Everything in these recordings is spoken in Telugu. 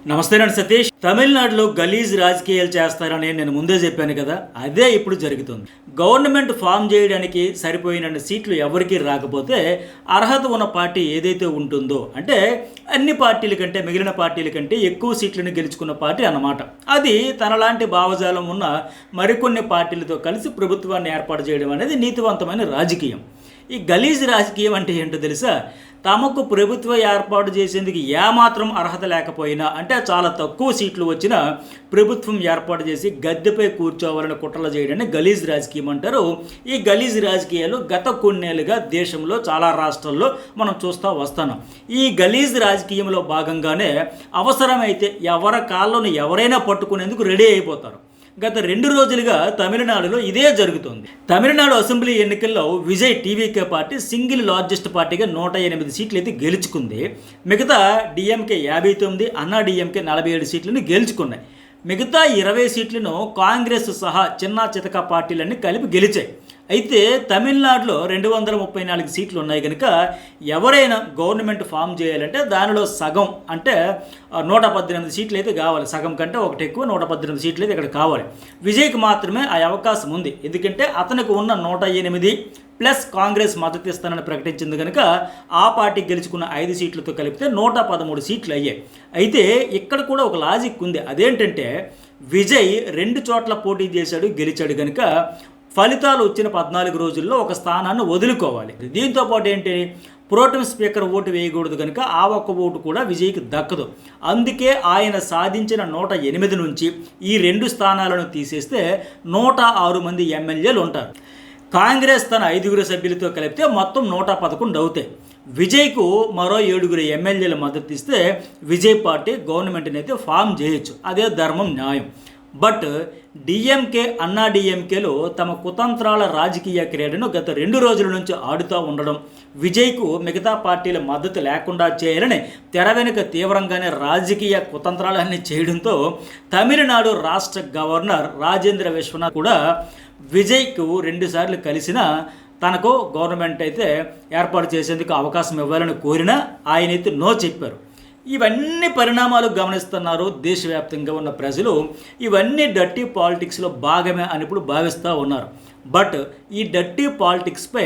నమస్తే అండి సతీష్. తమిళనాడులో గలీజ్ రాజకీయాలు చేస్తారని నేను ముందే చెప్పాను కదా, అదే ఇప్పుడు జరుగుతుంది. గవర్నమెంట్ ఫామ్ చేయడానికి సరిపోయిన సీట్లు ఎవరికి రాకపోతే అర్హత ఉన్న పార్టీ ఏదైతే ఉంటుందో, అంటే అన్ని పార్టీల కంటే మిగిలిన పార్టీల కంటే ఎక్కువ సీట్లను గెలుచుకున్న పార్టీ అన్నమాట, అది తనలాంటి భావజాలం ఉన్న మరికొన్ని పార్టీలతో కలిసి ప్రభుత్వాన్ని ఏర్పాటు చేయడం అనేది నీతివంతమైన రాజకీయం. ఈ గలీజ్ రాజకీయం అంటే ఏంటో తెలుసా? తమకు ప్రభుత్వ ఏర్పాటు చేసేందుకు ఏమాత్రం అర్హత లేకపోయినా, అంటే చాలా తక్కువ సీట్లు వచ్చినా ప్రభుత్వం ఏర్పాటు చేసి గద్దెపై కూర్చోవాలని కుట్రలు చేయడాన్ని గలీజ్ రాజకీయం అంటారు. ఈ గలీజ్ రాజకీయాలు గత కొన్నేళ్లుగా దేశంలో చాలా రాష్ట్రాల్లో మనం చూస్తూ వస్తున్నాం. ఈ గలీజ్ రాజకీయంలో భాగంగానే అవసరమైతే ఎవరి కాళ్ళను ఎవరైనా పట్టుకునేందుకు రెడీ అయిపోతారు. గత 2 రోజులుగా తమిళనాడులో ఇదే జరుగుతోంది. తమిళనాడు అసెంబ్లీ ఎన్నికల్లో Vijay TVK party single largest పార్టీగా 108 సీట్లు అయితే గెలుచుకుంది. మిగతా డిఎంకే 59, అన్నా డిఎంకే 47 సీట్లను గెలుచుకున్నాయి. మిగతా 20 సీట్లను కాంగ్రెస్ సహా చిన్న చితక పార్టీలన్నీ కలిపి గెలిచాయి. అయితే తమిళనాడులో 234 సీట్లు ఉన్నాయి కనుక ఎవరైనా గవర్నమెంట్ ఫామ్ చేయాలంటే దానిలో సగం, అంటే 118 సీట్లు అయితే కావాలి. సగం కంటే ఒకటి ఎక్కువ 118 సీట్లు అయితే ఇక్కడ కావాలి. విజయ్కి మాత్రమే ఆ అవకాశం ఉంది. ఎందుకంటే అతనికి ఉన్న 108 ప్లస్ కాంగ్రెస్ మద్దతు ఇస్తానని ప్రకటించింది కనుక ఆ పార్టీ గెలుచుకున్న 5 సీట్లతో కలిపితే 113 సీట్లు అయ్యాయి. అయితే ఇక్కడ కూడా ఒక లాజిక్ ఉంది. అదేంటంటే విజయ్ 2 చోట్ల పోటీ చేశాడు, గెలిచాడు కనుక ఫలితాలు వచ్చిన 14 రోజుల్లో ఒక స్థానాన్ని వదులుకోవాలి. దీంతో పాటు ఏంటి, ప్రోటెం స్పీకర్ ఓటు వేయకూడదు కనుక ఆ ఒక్క ఓటు కూడా విజయ్కి దక్కదు. అందుకే ఆయన సాధించిన 108 నుంచి ఈ 2 స్థానాలను తీసేస్తే 106 మంది ఎమ్మెల్యేలు ఉంటారు. కాంగ్రెస్ తన 5 సభ్యులతో కలిపితే మొత్తం 111 అవుతాయి. విజయ్కు మరో 7 ఎమ్మెల్యేల మద్దతు ఇస్తే విజయ్ పార్టీ గవర్నమెంట్ని అయితే ఫామ్ చేయొచ్చు. అదే ధర్మం, న్యాయం. బట్ డిఎంకే, అన్నా డిఎంకేలో తమ కుతంత్రాల రాజకీయ క్రీడను గత 2 రోజుల నుంచి ఆడుతూ ఉండడం, విజయ్కు మిగతా పార్టీల మద్దతు లేకుండా చేయాలని తెర వెనుక తీవ్రంగానే రాజకీయ కుతంత్రాలన్నీ చేయడంతో తమిళనాడు రాష్ట్ర గవర్నర్ రాజేంద్ర విశ్వనాథ్ కూడా విజయ్కు 2 సార్లు కలిసిన తనకు గవర్నమెంట్ అయితే ఏర్పాటు చేసేందుకు అవకాశం ఇవ్వాలని కోరినా ఆయనైతే నో చెప్పారు. ఇవన్నీ పరిణామాలు గమనిస్తున్నారు దేశవ్యాప్తంగా ఉన్న ప్రజలు. ఇవన్నీ డర్టీ పాలిటిక్స్లో భాగమే అని ఇప్పుడు భావిస్తూ ఉన్నారు. బట్ ఈ డర్టీ పాలిటిక్స్పై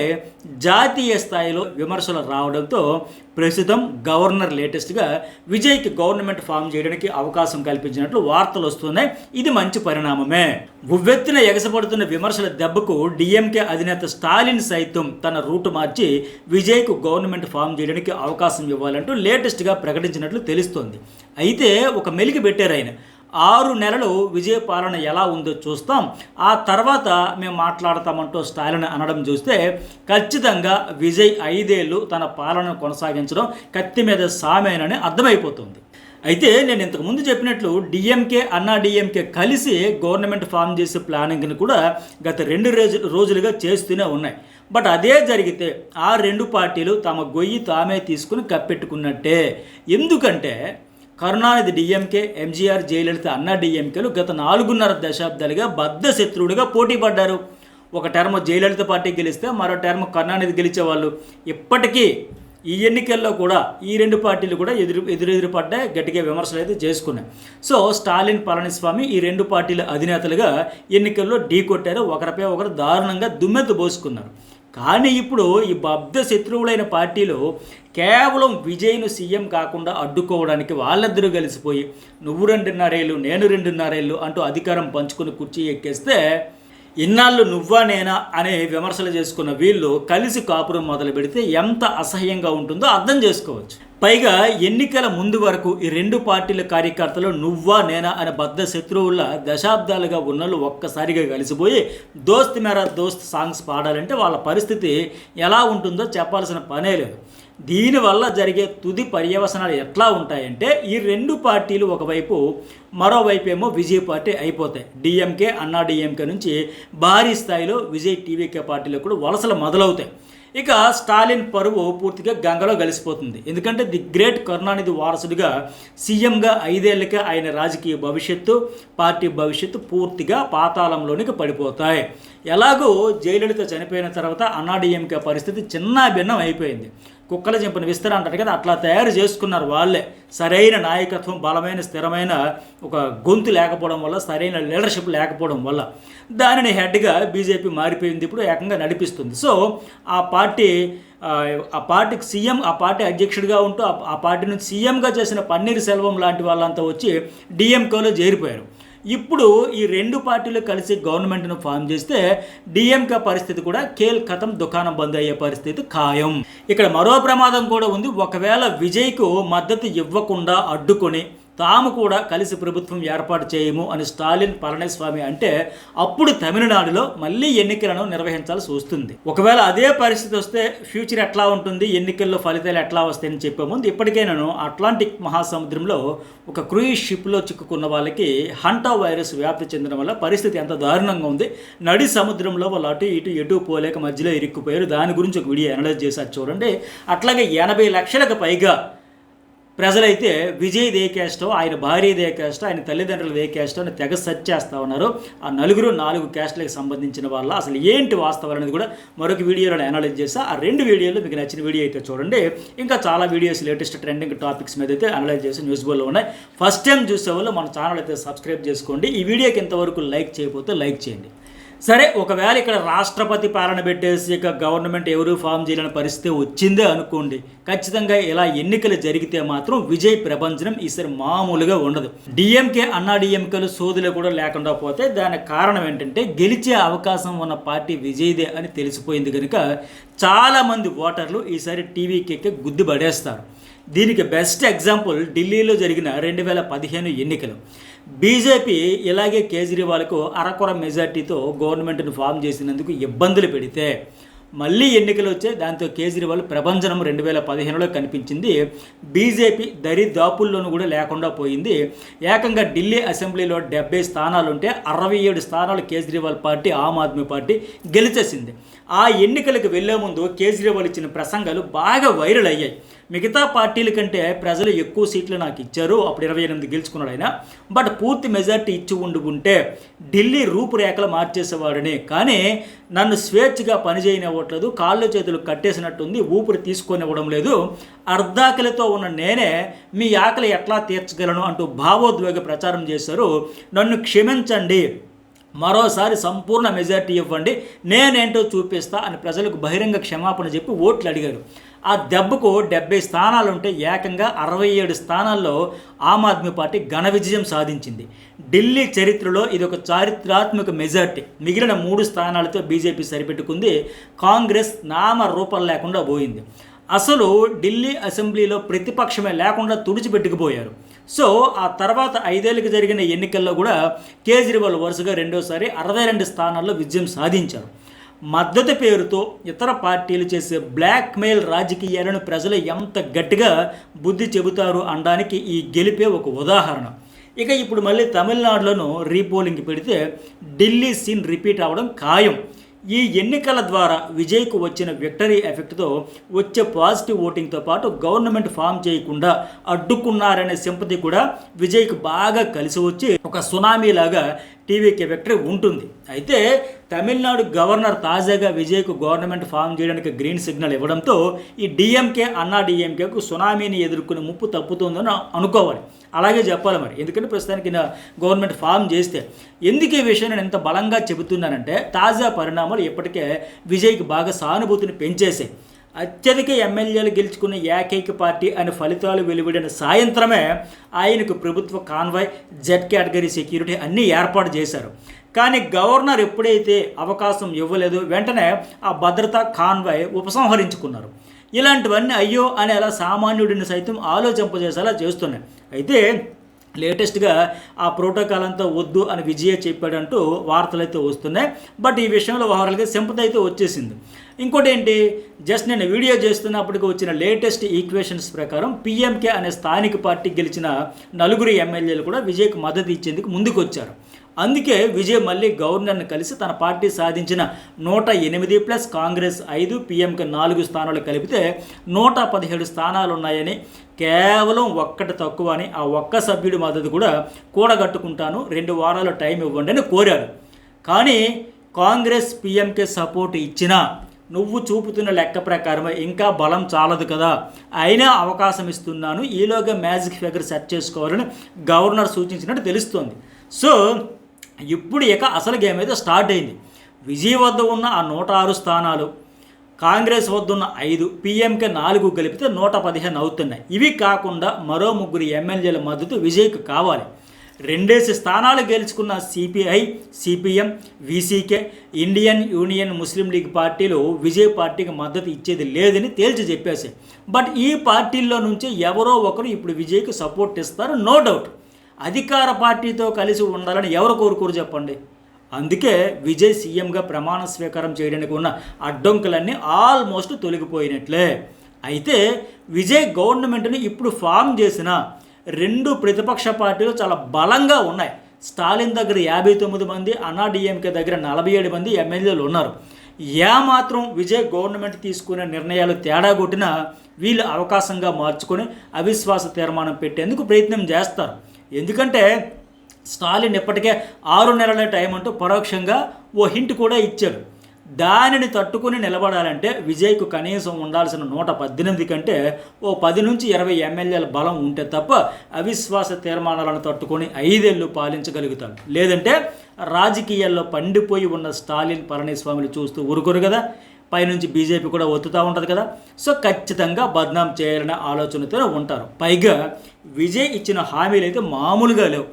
జాతీయ స్థాయిలో విమర్శలు రావడంతో ప్రస్తుతం గవర్నర్ లేటెస్ట్గా విజయ్కి గవర్నమెంట్ ఫామ్ చేయడానికి అవకాశం కల్పించినట్లు వార్తలు వస్తున్నాయి. ఇది మంచి పరిణామమే. ఉవ్వెత్తున ఎగసపడుతున్న విమర్శల దెబ్బకు డిఎంకే అధినేత స్టాలిన్ సైతం తన రూటు మార్చి విజయ్కు గవర్నమెంట్ ఫామ్ చేయడానికి అవకాశం ఇవ్వాలంటూ లేటెస్ట్గా ప్రకటించినట్లు తెలుస్తోంది. అయితే ఒక మెలికి పెట్టారు ఆయన. 6 నెలలు విజయ పాలన ఎలా ఉందో చూస్తాం, ఆ తర్వాత మేము మాట్లాడతామంటూ స్టాలిన్ అనడం చూస్తే ఖచ్చితంగా విజయ్ 5 ఏళ్ళు తన పాలన కొనసాగించడం కత్తి మీద సామేనని అర్థమైపోతుంది. అయితే నేను ఇంతకుముందు చెప్పినట్లు డిఎంకే, అన్నా డిఎంకే కలిసి గవర్నమెంట్ ఫామ్ చేసే ప్లానింగ్ని కూడా గత 2 రోజులుగా చేస్తూనే ఉన్నాయి. బట్ అదే జరిగితే ఆ 2 పార్టీలు తమ గొయ్యి తామే తీసుకుని కప్పెట్టుకున్నట్టే. ఎందుకంటే కరుణానిధి డిఎంకే, ఎంజీఆర్, జయలలిత, అన్నా డిఎంకేలు గత 4.5 దశాబ్దాలుగా బద్ధ శత్రువులుగా పోటీ పడ్డారు. ఒక టర్మ్ జయలలిత పార్టీ గెలిస్తే మరో టర్మ్ కరుణానిధి గెలిచేవాళ్ళు. ఇప్పటికీ ఈ ఎన్నికల్లో కూడా ఈ 2 పార్టీలు కూడా ఎదురు పడ్డాయి, గట్టిగా విమర్శలు అయితే చేసుకున్నాయి. సో స్టాలిన్, పళనిస్వామి ఈ 2 పార్టీల అధినేతలుగా ఎన్నికల్లో ఢీకొట్టారు. ఒకరిపై ఒకరు దారుణంగా దుమ్మెత్తు పోసుకున్నారు. కానీ ఇప్పుడు ఈ బద్ధ శత్రువులైన పార్టీలు కేవలం విజయ్ను సీఎం కాకుండా అడ్డుకోవడానికి వాళ్ళిద్దరూ కలిసిపోయి నువ్వు 2.5 ఏళ్ళు నేను 2.5 ఏళ్ళు అంటూ అధికారం పంచుకుని కుర్చీ ఎక్కేస్తే ఇన్నాళ్ళు నువ్వా నేనా అనే విమర్శలు చేసుకున్న వీళ్ళు కలిసి కాపురం మొదలు పెడితే ఎంత అసహ్యంగా ఉంటుందో అర్థం చేసుకోవచ్చు. పైగా ఎన్నికల ముందు వరకు ఈ 2 పార్టీల కార్యకర్తలు నువ్వా నేనా అనే బద్ధ శత్రువుల దశాబ్దాలుగా ఉన్నళ్ళు ఒక్కసారిగా కలిసిపోయి దోస్త్ మేరా దోస్త్ సాంగ్స్ పాడాలంటే వాళ్ళ పరిస్థితి ఎలా ఉంటుందో చెప్పాల్సిన పనే లేదు. దీనివల్ల జరిగే తుది పర్యవసనాలు ఎట్లా ఉంటాయంటే ఈ 2 పార్టీలు ఒకవైపు, మరోవైపు ఏమో విజయ్ పార్టీ అయిపోతాయి. డిఎంకే, అన్నా డిఎంకే నుంచి భారీ స్థాయిలో విజయ్ టీవీకే పార్టీలో కూడా వలసలు మొదలవుతాయి. ఇక స్టాలిన్ పరువు పూర్తిగా గంగలో కలిసిపోతుంది. ఎందుకంటే ది గ్రేట్ కరుణానిధి వారసుడిగా సీఎంగా 5 ఏళ్ళకే ఆయన రాజకీయ భవిష్యత్తు, పార్టీ భవిష్యత్తు పూర్తిగా పాతాళంలోనికి పడిపోతాయి. ఎలాగో జయలలిత చనిపోయిన తర్వాత అన్నాడీఎంకే పరిస్థితి చిన్న భిన్నం అయిపోయింది. కుక్కల చింపిన విస్తర అంటారు కదా, అట్లా తయారు చేసుకున్నారు వాళ్ళే. సరైన నాయకత్వం, బలమైన స్థిరమైన ఒక గొంతు లేకపోవడం వల్ల, సరైన లీడర్షిప్ లేకపోవడం వల్ల దానిని హెడ్గా బీజేపీ మారిపోయింది, ఇప్పుడు ఏకంగా నడిపిస్తుంది. సో ఆ పార్టీకి సీఎం, ఆ పార్టీ అధ్యక్షుడిగా ఉంటూ ఆ పార్టీ నుంచి సీఎంగా చేసిన పన్నీర్ సెల్వం లాంటి వాళ్ళంతా వచ్చి డిఎంకేలో చేరిపోయారు. ఇప్పుడు ఈ రెండు పార్టీలు కలిసి గవర్నమెంట్ను ఫామ్ చేస్తే డిఎంకే పరిస్థితి కూడా ఖతం, దుకాణం బంద్ అయ్యే పరిస్థితి ఖాయం. ఇక్కడ మరో ప్రమాదం కూడా ఉంది. ఒకవేళ విజయ్కు మద్దతు ఇవ్వకుండా అడ్డుకొని తాము కూడా కలిసి ప్రభుత్వం ఏర్పాటు చేయము అని స్టాలిన్, పళనిస్వామి అంటే అప్పుడు తమిళనాడులో మళ్ళీ ఎన్నికలను నిర్వహించాల్సి వస్తుంది. ఒకవేళ అదే పరిస్థితి వస్తే ఫ్యూచర్ ఎట్లా ఉంటుంది, ఎన్నికల్లో ఫలితాలు ఎట్లా వస్తాయని చెప్పే ముందు ఇప్పటికే నేను అట్లాంటిక్ మహాసముద్రంలో ఒక క్రూయిజ్ షిప్లో చిక్కుకున్న వాళ్ళకి హంటా వైరస్ వ్యాప్తి చెందడం వల్ల పరిస్థితి ఎంత దారుణంగా ఉంది. నడి సముద్రంలో వాళ్ళు అటు ఇటు ఎటు పోలేక మధ్యలో ఇరుక్కుపోయారు. దాని గురించి ఒక వీడియో అనలైజ్ చేశారు చూడండి. అట్లాగే 80 లక్షలకు పైగా ప్రజలైతే విజయ్ దే క్యాస్టో, ఆయన భార్య దే క్యాస్టో, ఆయన తల్లిదండ్రుల దే క్యాస్టో అని తెగ సెర్చ్ చేస్తూ ఉన్నారు. ఆ 4 క్యాస్ట్లకు సంబంధించిన వాళ్ళ అసలు ఏంటి వాస్తవాలు అనేది కూడా మరొక వీడియోలో అనలైజ్ చేస్తా. ఆ 2 వీడియోలు మీకు నచ్చిన వీడియో అయితే చూడండి. ఇంకా చాలా వీడియోస్ లేటెస్ట్ ట్రెండింగ్ టాపిక్స్ మీద అయితే అనలైజ్ చేసి న్యూస్ బోల్లో ఉన్నాయి. ఫస్ట్ టైం చూసే వాళ్ళు మన ఛానల్ అయితే సబ్స్క్రైబ్ చేసుకోండి. ఈ వీడియోకి ఇంతవరకు లైక్ చేయకపోతే లైక్ చేయండి. సరే, ఒకవేళ ఇక్కడ రాష్ట్రపతి పాలన పెట్టేసి ఇక గవర్నమెంట్ ఎవరు ఫామ్ చేయలేని పరిస్థితి వచ్చిందే అనుకోండి, ఖచ్చితంగా ఇలా ఎన్నికలు జరిగితే మాత్రం విజయ్ ప్రభంజనం ఈసారి మామూలుగా ఉండదు. డిఎంకే, అన్నా డిఎంకేలు సోదులు కూడా లేకుండా పోతే దానికి కారణం ఏంటంటే గెలిచే అవకాశం ఉన్న పార్టీ విజయ్దే అని తెలిసిపోయింది కనుక చాలామంది ఓటర్లు ఈసారి టీవీకి గుద్ది పడేస్తారు. దీనికి బెస్ట్ ఎగ్జాంపుల్ ఢిల్లీలో జరిగిన 2015 ఎన్నికలు. బీజేపీ ఇలాగే కేజ్రీవాల్కు అరకొర మెజార్టీతో గవర్నమెంట్ను ఫామ్ చేసినందుకు ఇబ్బందులు పెడితే మళ్ళీ ఎన్నికలు వచ్చాయి. దాంతో కేజ్రీవాల్ ప్రభంజనం 2015లో కనిపించింది. బీజేపీ దరిదాపుల్లోనూ కూడా లేకుండా పోయింది. ఏకంగా ఢిల్లీ అసెంబ్లీలో 70 స్థానాలుంటే 67 స్థానాలు కేజ్రీవాల్ పార్టీ, ఆమ్ ఆద్మీ పార్టీ గెలిచేసింది. ఆ ఎన్నికలకు వెళ్లే ముందు కేజ్రీవాల్ ఇచ్చిన ప్రసంగాలు బాగా వైరల్ అయ్యాయి. మిగతా పార్టీల కంటే ప్రజలు ఎక్కువ సీట్లు నాకు ఇచ్చారు, అప్పుడు 28 గెలుచుకున్నాడు ఆయన, బట్ పూర్తి మెజార్టీ ఇచ్చి ఉండుకుంటే ఢిల్లీ రూపురేఖలు మార్చేసేవాడని, కానీ నన్ను స్వేచ్ఛగా పనిచేయనివ్వట్లేదు, కాళ్ళు చేతులు కట్టేసినట్టుంది, ఊపిరి తీసుకొనివ్వడం లేదు, అర్ధాకలితో ఉన్న నేనే మీ ఆకలి ఎట్లా తీర్చగలను అంటూ భావోద్వేగ ప్రచారం చేశారు. నన్ను క్షమించండి, మరోసారి సంపూర్ణ మెజార్టీ ఇవ్వండి, నేనేంటో చూపిస్తా అని ప్రజలకు బహిరంగ క్షమాపణ చెప్పి ఓట్లు అడిగారు. ఆ దెబ్బకు 70 స్థానాలుంటే ఏకంగా 67 స్థానాల్లో ఆమ్ ఆద్మీ పార్టీ ఘన విజయం సాధించింది. ఢిల్లీ చరిత్రలో ఇది ఒక చారిత్రాత్మక మెజార్టీ. మిగిలిన 3 స్థానాలతో బీజేపీ సరిపెట్టుకుంది. కాంగ్రెస్ నామరూపం లేకుండా పోయింది. అసలు ఢిల్లీ అసెంబ్లీలో ప్రతిపక్షమే లేకుండా తుడిచిపెట్టుకుపోయారు. సో ఆ తర్వాత 5 ఏళ్ళకి జరిగిన ఎన్నికల్లో కూడా కేజ్రీవాల్ వరుసగా రెండోసారి 62 స్థానాల్లో విజయం సాధించారు. మద్దతు పేరుతో ఇతర పార్టీలు చేసే బ్లాక్మెయిల్ రాజకీయాలను ప్రజలు ఎంత గట్టిగా బుద్ధి చెబుతారు అనడానికి ఈ గెలిపే ఒక ఉదాహరణ. ఇక ఇప్పుడు మళ్ళీ తమిళనాడులోనూ రీపోలింగ్ పెడితే ఢిల్లీ సీన్ రిపీట్ అవ్వడం ఖాయం. ఈ ఎన్నికల ద్వారా విజయ్కు వచ్చిన విక్టరీ ఎఫెక్ట్తో వచ్చే పాజిటివ్ ఓటింగ్తో పాటు గవర్నమెంట్ ఫామ్ చేయకుండా అడ్డుకున్నారనే సింపతి కూడా విజయ్కు బాగా కలిసి వచ్చి ఒక సునామీ లాగా టీవీకి విక్టరీ ఉంటుంది. అయితే తమిళనాడు గవర్నర్ తాజాగా విజయ్కు గవర్నమెంట్ ఫామ్ చేయడానికి గ్రీన్ సిగ్నల్ ఇవ్వడంతో ఈ డిఎంకే, అన్నా డిఎంకేకు సునామీని ఎదుర్కొనే ముప్పు తప్పుతుందని అనుకోవాలి. అలాగే చెప్పాలి మరి, ఎందుకంటే ప్రస్తుతానికి గవర్నమెంట్ ఫామ్ చేస్తే. ఎందుకు ఈ విషయం నేను ఇంత బలంగా చెబుతున్నానంటే తాజా పరిణామాలు ఇప్పటికే విజయ్కి బాగా సానుభూతిని పెంచేసాయి. అత్యధిక ఎమ్మెల్యేలు గెలుచుకున్న ఏకైక పార్టీ అనే ఫలితాలు వెలువడిన సాయంత్రమే ఆయనకు ప్రభుత్వ కాన్వాయ్, జెడ్ కేటగిరీ సెక్యూరిటీ అన్నీ ఏర్పాటు చేశారు. కానీ గవర్నర్ ఎప్పుడైతే అవకాశం ఇవ్వలేదు వెంటనే ఆ భద్రతా కాన్వాయ్ ఉపసంహరించుకున్నారు. ఇలాంటివన్నీ అయ్యో అని అలా సామాన్యుడిని సైతం ఆలోచింపజేసేలా చేస్తున్నాయి. అయితే లేటెస్ట్గా ఆ ప్రోటోకాల్ అంతా వద్దు అని విజయ్ చెప్పాడంటూ వార్తలు అయితే వస్తున్నాయి. బట్ ఈ విషయంలో ఓవరాల్గా సింపతి అయితే వచ్చేసింది. ఇంకోటి ఏంటి, జస్ట్ నేను వీడియో చేస్తున్నప్పటికి వచ్చిన లేటెస్ట్ ఈక్వేషన్స్ ప్రకారం పిఎంకే అనే స్థానిక పార్టీ గెలిచిన 4 ఎమ్మెల్యేలు కూడా విజయ్కి మద్దతు ఇచ్చేందుకు ముందుకు వచ్చారు. అందుకే విజయ్ మళ్ళీ గవర్నర్ని కలిసి తన పార్టీ సాధించిన 108 ప్లస్ కాంగ్రెస్ 5, పిఎంకి 4 స్థానాలు కలిపితే 117 స్థానాలు ఉన్నాయని, కేవలం ఒక్కటి తక్కువ అని ఆ ఒక్క సభ్యుడి మద్దతు కూడా కూడగట్టుకుంటాను, 2 వారాలు టైం ఇవ్వండి అని కోరారు. కానీ కాంగ్రెస్ పిఎంకే సపోర్ట్ ఇచ్చినా నువ్వు చూపుతున్న లెక్క ప్రకారం ఇంకా బలం చాలదు కదా, అయినా అవకాశం ఇస్తున్నాను, ఈలోగా మ్యాజిక్ ఫిగర్ సెట్ చేసుకోవాలని గవర్నర్ సూచించినట్టు తెలుస్తోంది. సో ఇప్పుడు ఇక అసలు గేమ్ అయితే స్టార్ట్ అయింది. విజయ్ వద్ద ఉన్న ఆ 106 స్థానాలు, కాంగ్రెస్ వద్ద ఉన్న 5, పీఎంకే 4 కలిపితే 115 అవుతున్నాయి. ఇవి కాకుండా మరో 3 ఎమ్మెల్యేల మద్దతు విజయ్కు కావాలి. 2 స్థానాలు గెలుచుకున్న సిపిఐ, సిపిఎం, వీసీకే, ఇండియన్ యూనియన్ ముస్లిం లీగ్ పార్టీలు విజయ్ పార్టీకి మద్దతు ఇచ్చేది లేదని తేల్చి చెప్పేశాయి. బట్ ఈ పార్టీల్లో నుంచి ఎవరో ఒకరు ఇప్పుడు విజయ్కి సపోర్ట్ ఇస్తారు, నో డౌట్. అధికార పార్టీతో కలిసి ఉండాలని ఎవరు కోరుకోరు చెప్పండి. అందుకే విజయ్ సీఎంగా ప్రమాణ స్వీకారం చేయడానికి ఉన్న అడ్డంకులన్నీ ఆల్మోస్ట్ తొలగిపోయినట్లే. అయితే విజయ్ గవర్నమెంట్ని ఇప్పుడు ఫామ్ చేసిన 2 ప్రతిపక్ష పార్టీలు చాలా బలంగా ఉన్నాయి. స్టాలిన్ దగ్గర 59 మంది, అన్నాడీఎంకే దగ్గర 47 మంది ఎమ్మెల్యేలు ఉన్నారు. ఏమాత్రం విజయ్ గవర్నమెంట్ తీసుకునే నిర్ణయాలు తేడా కొట్టినా వీళ్ళు అవకాశంగా మార్చుకొని అవిశ్వాస తీర్మానం పెట్టేందుకు ప్రయత్నం చేస్తారు. ఎందుకంటే స్టాలిన్ ఇప్పటికే 6 నెలల టైం అంటూ పరోక్షంగా ఓ హింట్ కూడా ఇచ్చాడు. దానిని తట్టుకుని నిలబడాలంటే విజయ్కు కనీసం ఉండాల్సిన 118 కంటే ఓ 10 నుంచి 20 ఎమ్మెల్యేల బలం ఉంటే తప్ప అవిశ్వాస తీర్మానాలను తట్టుకొని 5 ఏళ్ళు పాలించగలుగుతాడు. లేదంటే రాజకీయాల్లో పండిపోయి ఉన్న స్టాలిన్, పళనిస్వామిని చూస్తూ ఊరుకోరు కదా, పైనుంచి బీజేపీ కూడా ఒత్తుతూ ఉంటుంది కదా. సో ఖచ్చితంగా బద్నాం చేయాలనే ఆలోచనతో ఉంటారు. పైగా విజయ్ ఇచ్చిన హామీలు అయితే మామూలుగా లేవు.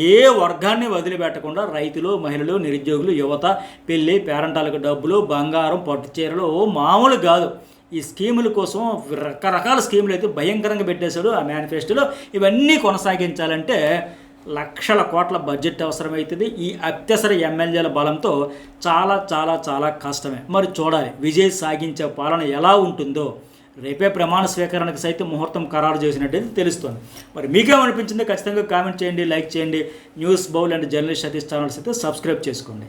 ఏ వర్గాన్ని వదిలిపెట్టకుండా రైతులు, మహిళలు, నిరుద్యోగులు, యువత, పెళ్ళి, పేరంటాలకు డబ్బులు, బంగారం, పట్టు చీరలు మామూలు కాదు. ఈ స్కీముల కోసం రకరకాల స్కీములు అయితే భయంకరంగా పెట్టేశాడు ఆ మేనిఫెస్టోలో. ఇవన్నీ కొనసాగించాలంటే లక్షల కోట్ల బడ్జెట్ అవసరమవుతుంది. ఈ అత్యవసర ఎమ్మెల్యేల బలంతో చాలా చాలా చాలా కష్టమే. మరి చూడాలి విజయ్ సాగించే పాలన ఎలా ఉంటుందో. రేపే ప్రమాణ స్వీకరణకు సైతం ముహూర్తం ఖరారు చేసినట్టయితే తెలుస్తుంది. మరి మీకేమనిపించిందో ఖచ్చితంగా కామెంట్ చేయండి, లైక్ చేయండి. News bowl and journalist Satish channels అయితే సబ్స్క్రైబ్ చేసుకోండి.